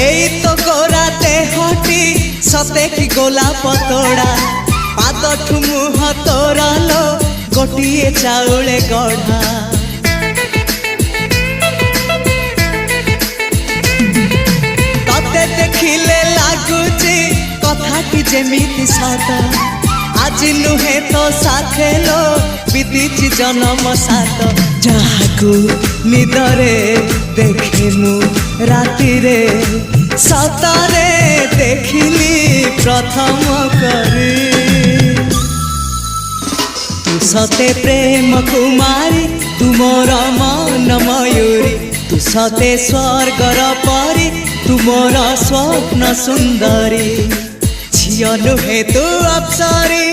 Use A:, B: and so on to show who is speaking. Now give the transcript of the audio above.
A: এই তো গোরাতে হটি সতে কি গোলাপ তোড়া পাদঠু মুহ তোরালো গোটিয়ে চাউলে গড়া ততে দেখিলে লাগুছি কথাটি যেমিতি সত আজি নুহে তো সাথে লো বিতিছি জনম সাত যাহাকু নিদরে দেখে মু রাতিরে সতরে দেখিলি প্রথম করে তু সতে প্রেম কুমারী তুমর মন ময়ূরী তু সতে স্বর্গর পরি তুমর স্বপ্ন সুন্দরী ঝিও নুহে তু অপ্সরী